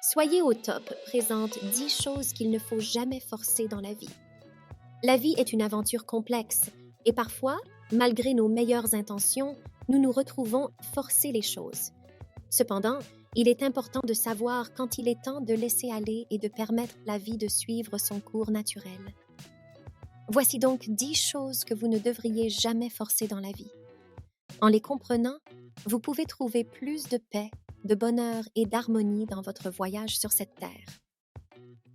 Soyez au top présente 10 choses qu'il ne faut jamais forcer dans la vie. La vie est une aventure complexe et parfois, malgré nos meilleures intentions, nous nous retrouvons forcer les choses. Cependant, il est important de savoir quand il est temps de laisser aller et de permettre à la vie de suivre son cours naturel. Voici donc 10 choses que vous ne devriez jamais forcer dans la vie. En les comprenant, vous pouvez trouver plus de paix, de bonheur et d'harmonie dans votre voyage sur cette terre.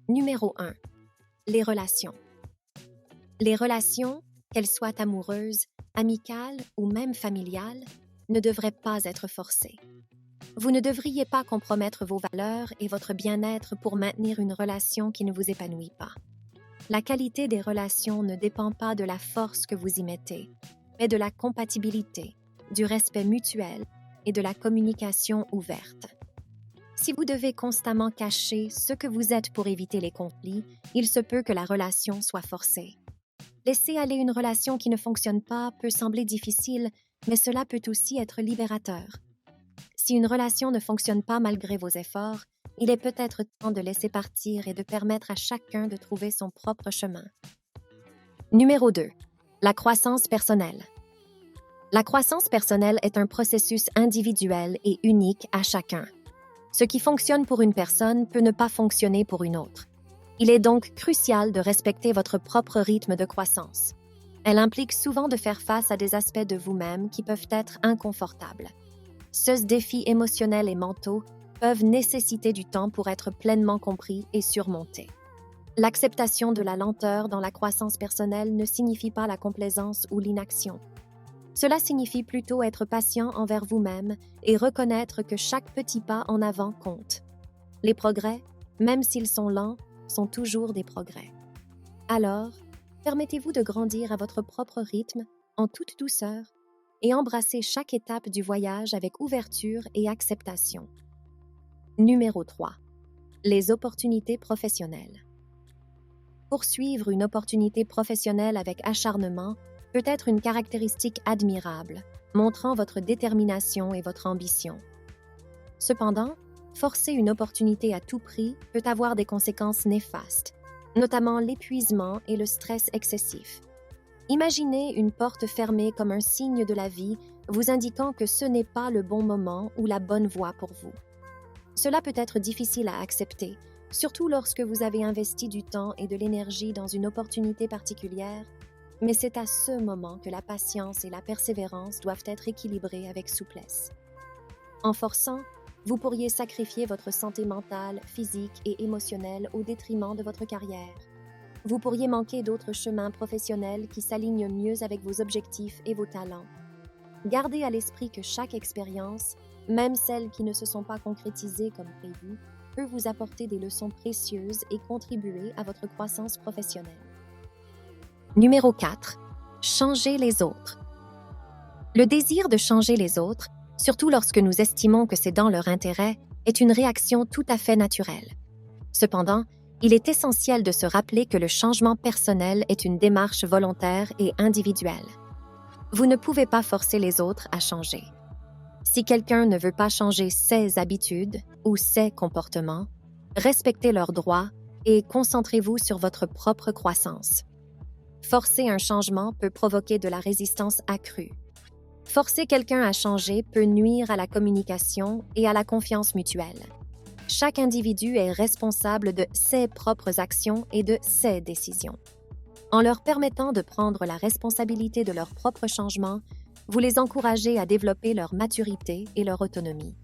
Numéro 1. Les relations. Les relations, qu'elles soient amoureuses, amicales ou même familiales, ne devraient pas être forcées. Vous ne devriez pas compromettre vos valeurs et votre bien-être pour maintenir une relation qui ne vous épanouit pas. La qualité des relations ne dépend pas de la force que vous y mettez, mais de la compatibilité, du respect mutuel et de la communication ouverte. Si vous devez constamment cacher ce que vous êtes pour éviter les conflits, il se peut que la relation soit forcée. Laisser aller une relation qui ne fonctionne pas peut sembler difficile, mais cela peut aussi être libérateur. Si une relation ne fonctionne pas malgré vos efforts, il est peut-être temps de laisser partir et de permettre à chacun de trouver son propre chemin. Numéro 2. La croissance personnelle. La croissance personnelle est un processus individuel et unique à chacun. Ce qui fonctionne pour une personne peut ne pas fonctionner pour une autre. Il est donc crucial de respecter votre propre rythme de croissance. Elle implique souvent de faire face à des aspects de vous-même qui peuvent être inconfortables. Ces défis émotionnels et mentaux peuvent nécessiter du temps pour être pleinement compris et surmontés. L'acceptation de la lenteur dans la croissance personnelle ne signifie pas la complaisance ou l'inaction. Cela signifie plutôt être patient envers vous-même et reconnaître que chaque petit pas en avant compte. Les progrès, même s'ils sont lents, sont toujours des progrès. Alors, permettez-vous de grandir à votre propre rythme, en toute douceur, et embrassez chaque étape du voyage avec ouverture et acceptation. Numéro 3. Les opportunités professionnelles. Poursuivre une opportunité professionnelle avec acharnement peut être une caractéristique admirable, montrant votre détermination et votre ambition. Cependant, forcer une opportunité à tout prix peut avoir des conséquences néfastes, notamment l'épuisement et le stress excessif. Imaginez une porte fermée comme un signe de la vie, vous indiquant que ce n'est pas le bon moment ou la bonne voie pour vous. Cela peut être difficile à accepter, surtout lorsque vous avez investi du temps et de l'énergie dans une opportunité particulière, mais c'est à ce moment que la patience et la persévérance doivent être équilibrées avec souplesse. En forçant, vous pourriez sacrifier votre santé mentale, physique et émotionnelle au détriment de votre carrière. Vous pourriez manquer d'autres chemins professionnels qui s'alignent mieux avec vos objectifs et vos talents. Gardez à l'esprit que chaque expérience, même celles qui ne se sont pas concrétisées comme prévu, peut vous apporter des leçons précieuses et contribuer à votre croissance professionnelle. Numéro 4. Changer les autres. Le désir de changer les autres, surtout lorsque nous estimons que c'est dans leur intérêt, est une réaction tout à fait naturelle. Cependant, il est essentiel de se rappeler que le changement personnel est une démarche volontaire et individuelle. Vous ne pouvez pas forcer les autres à changer. Si quelqu'un ne veut pas changer ses habitudes ou ses comportements, respectez leurs droits et concentrez-vous sur votre propre croissance. Forcer un changement peut provoquer de la résistance accrue. Forcer quelqu'un à changer peut nuire à la communication et à la confiance mutuelle. Chaque individu est responsable de ses propres actions et de ses décisions. En leur permettant de prendre la responsabilité de leur propre changement, vous les encouragez à développer leur maturité et leur autonomie.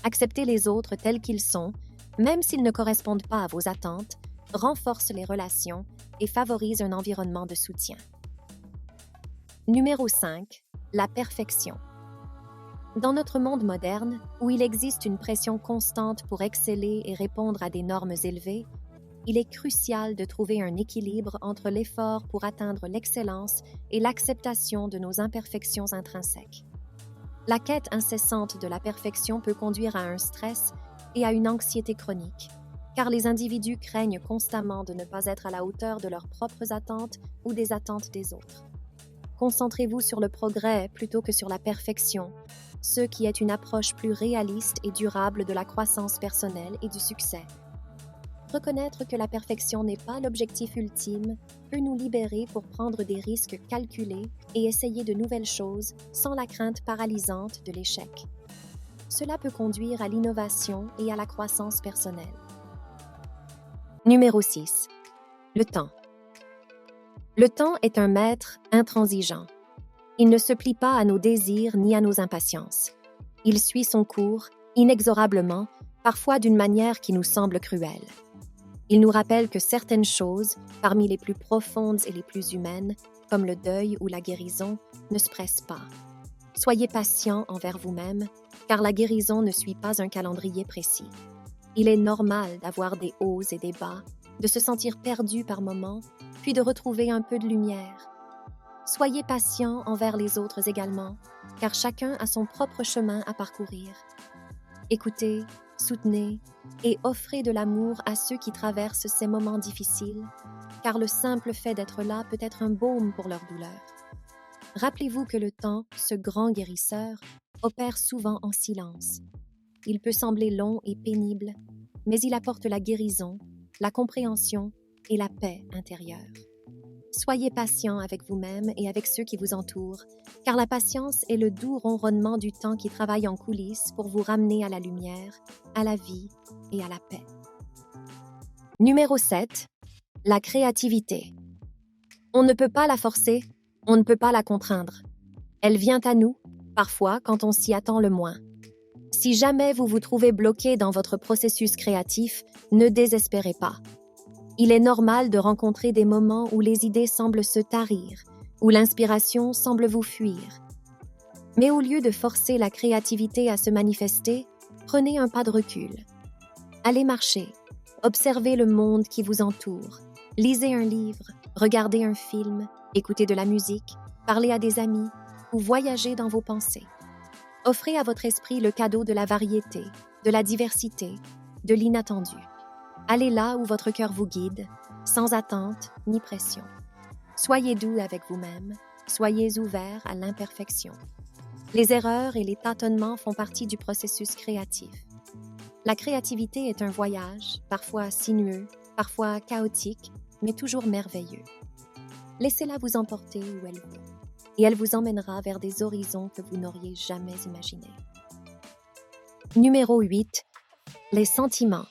Accepter les autres tels qu'ils sont, même s'ils ne correspondent pas à vos attentes, renforce les relations et favorise un environnement de soutien. Numéro 5. La perfection. Dans notre monde moderne, où il existe une pression constante pour exceller et répondre à des normes élevées, il est crucial de trouver un équilibre entre l'effort pour atteindre l'excellence et l'acceptation de nos imperfections intrinsèques. La quête incessante de la perfection peut conduire à un stress et à une anxiété chronique, car les individus craignent constamment de ne pas être à la hauteur de leurs propres attentes ou des attentes des autres. Concentrez-vous sur le progrès plutôt que sur la perfection, ce qui est une approche plus réaliste et durable de la croissance personnelle et du succès. Reconnaître que la perfection n'est pas l'objectif ultime peut nous libérer pour prendre des risques calculés et essayer de nouvelles choses sans la crainte paralysante de l'échec. Cela peut conduire à l'innovation et à la croissance personnelle. Numéro 6. Le temps. Le temps est un maître intransigeant. Il ne se plie pas à nos désirs ni à nos impatiences. Il suit son cours, inexorablement, parfois d'une manière qui nous semble cruelle. Il nous rappelle que certaines choses, parmi les plus profondes et les plus humaines, comme le deuil ou la guérison, ne se pressent pas. Soyez patient envers vous-même, car la guérison ne suit pas un calendrier précis. Il est normal d'avoir des hauts et des bas, de se sentir perdu par moments, puis de retrouver un peu de lumière. Soyez patient envers les autres également, car chacun a son propre chemin à parcourir. Écoutez, soutenez et offrez de l'amour à ceux qui traversent ces moments difficiles, car le simple fait d'être là peut être un baume pour leur douleur. Rappelez-vous que le temps, ce grand guérisseur, opère souvent en silence. Il peut sembler long et pénible, mais il apporte la guérison, la compréhension et la paix intérieure. Soyez patient avec vous-même et avec ceux qui vous entourent, car la patience est le doux ronronnement du temps qui travaille en coulisses pour vous ramener à la lumière, à la vie et à la paix. Numéro 7. La créativité. On ne peut pas la forcer, on ne peut pas la contraindre. Elle vient à nous, parfois quand on s'y attend le moins. Si jamais vous vous trouvez bloqué dans votre processus créatif, ne désespérez pas. Il est normal de rencontrer des moments où les idées semblent se tarir, où l'inspiration semble vous fuir. Mais au lieu de forcer la créativité à se manifester, prenez un pas de recul. Allez marcher, observez le monde qui vous entoure, lisez un livre, regardez un film, écoutez de la musique, parlez à des amis ou voyagez dans vos pensées. Offrez à votre esprit le cadeau de la variété, de la diversité, de l'inattendu. Allez là où votre cœur vous guide, sans attente ni pression. Soyez doux avec vous-même, soyez ouvert à l'imperfection. Les erreurs et les tâtonnements font partie du processus créatif. La créativité est un voyage, parfois sinueux, parfois chaotique, mais toujours merveilleux. Laissez-la vous emporter où elle veut, et elle vous emmènera vers des horizons que vous n'auriez jamais imaginés. Numéro 8. Les sentiments.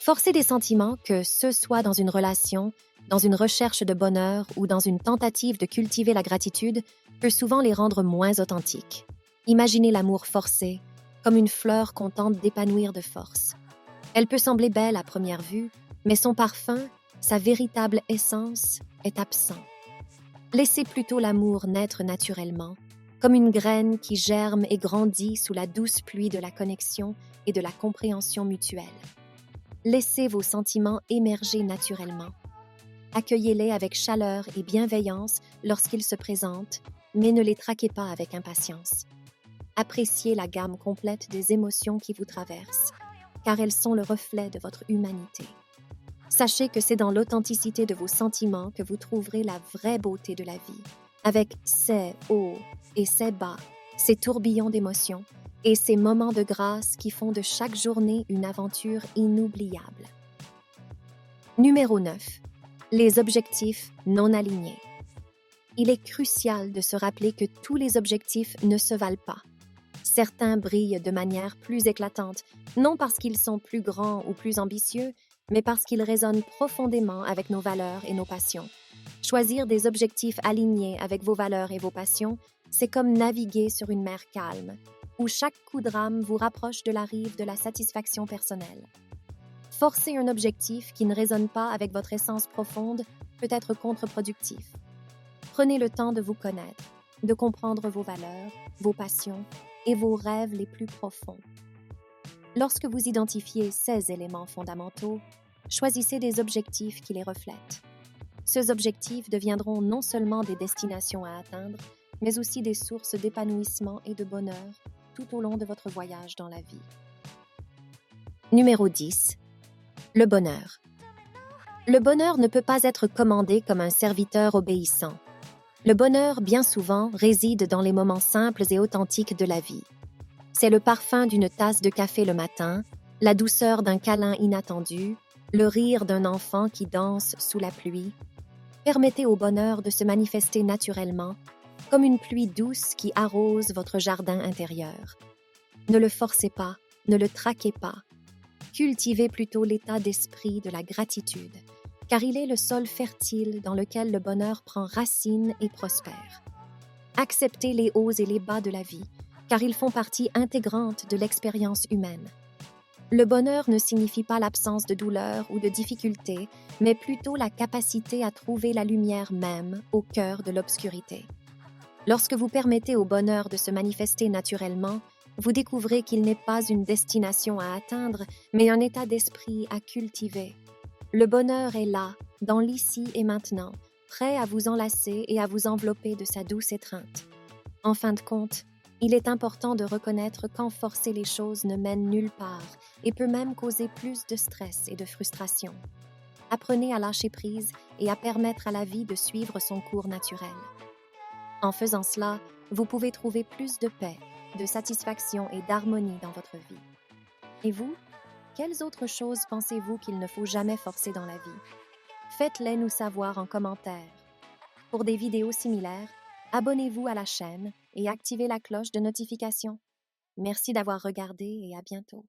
Forcer des sentiments, que ce soit dans une relation, dans une recherche de bonheur ou dans une tentative de cultiver la gratitude, peut souvent les rendre moins authentiques. Imaginez l'amour forcé, comme une fleur qu'on tente d'épanouir de force. Elle peut sembler belle à première vue, mais son parfum, sa véritable essence, est absent. Laissez plutôt l'amour naître naturellement, comme une graine qui germe et grandit sous la douce pluie de la connexion et de la compréhension mutuelle. Laissez vos sentiments émerger naturellement. Accueillez-les avec chaleur et bienveillance lorsqu'ils se présentent, mais ne les traquez pas avec impatience. Appréciez la gamme complète des émotions qui vous traversent, car elles sont le reflet de votre humanité. Sachez que c'est dans l'authenticité de vos sentiments que vous trouverez la vraie beauté de la vie, avec ses hauts et ses bas, ses tourbillons d'émotions, et ces moments de grâce qui font de chaque journée une aventure inoubliable. Numéro 9. Les objectifs non alignés. Il est crucial de se rappeler que tous les objectifs ne se valent pas. Certains brillent de manière plus éclatante, non parce qu'ils sont plus grands ou plus ambitieux, mais parce qu'ils résonnent profondément avec nos valeurs et nos passions. Choisir des objectifs alignés avec vos valeurs et vos passions, c'est comme naviguer sur une mer calme, où chaque coup de rame vous rapproche de la rive de la satisfaction personnelle. Forcer un objectif qui ne résonne pas avec votre essence profonde peut être contre-productif. Prenez le temps de vous connaître, de comprendre vos valeurs, vos passions et vos rêves les plus profonds. Lorsque vous identifiez ces éléments fondamentaux, choisissez des objectifs qui les reflètent. Ces objectifs deviendront non seulement des destinations à atteindre, mais aussi des sources d'épanouissement et de bonheur tout au long de votre voyage dans la vie. Numéro 10. Le bonheur. Le bonheur ne peut pas être commandé comme un serviteur obéissant. Le bonheur, bien souvent, réside dans les moments simples et authentiques de la vie. C'est le parfum d'une tasse de café le matin, la douceur d'un câlin inattendu, le rire d'un enfant qui danse sous la pluie. Permettez au bonheur de se manifester naturellement, comme une pluie douce qui arrose votre jardin intérieur. Ne le forcez pas, ne le traquez pas. Cultivez plutôt l'état d'esprit de la gratitude, car il est le sol fertile dans lequel le bonheur prend racine et prospère. Acceptez les hauts et les bas de la vie, car ils font partie intégrante de l'expérience humaine. Le bonheur ne signifie pas l'absence de douleur ou de difficulté, mais plutôt la capacité à trouver la lumière même au cœur de l'obscurité. Lorsque vous permettez au bonheur de se manifester naturellement, vous découvrez qu'il n'est pas une destination à atteindre, mais un état d'esprit à cultiver. Le bonheur est là, dans l'ici et maintenant, prêt à vous enlacer et à vous envelopper de sa douce étreinte. En fin de compte, il est important de reconnaître quand forcer les choses ne mène nulle part et peut même causer plus de stress et de frustration. Apprenez à lâcher prise et à permettre à la vie de suivre son cours naturel. En faisant cela, vous pouvez trouver plus de paix, de satisfaction et d'harmonie dans votre vie. Et vous, quelles autres choses pensez-vous qu'il ne faut jamais forcer dans la vie? Faites-les nous savoir en commentaire. Pour des vidéos similaires, abonnez-vous à la chaîne et activez la cloche de notification. Merci d'avoir regardé et à bientôt.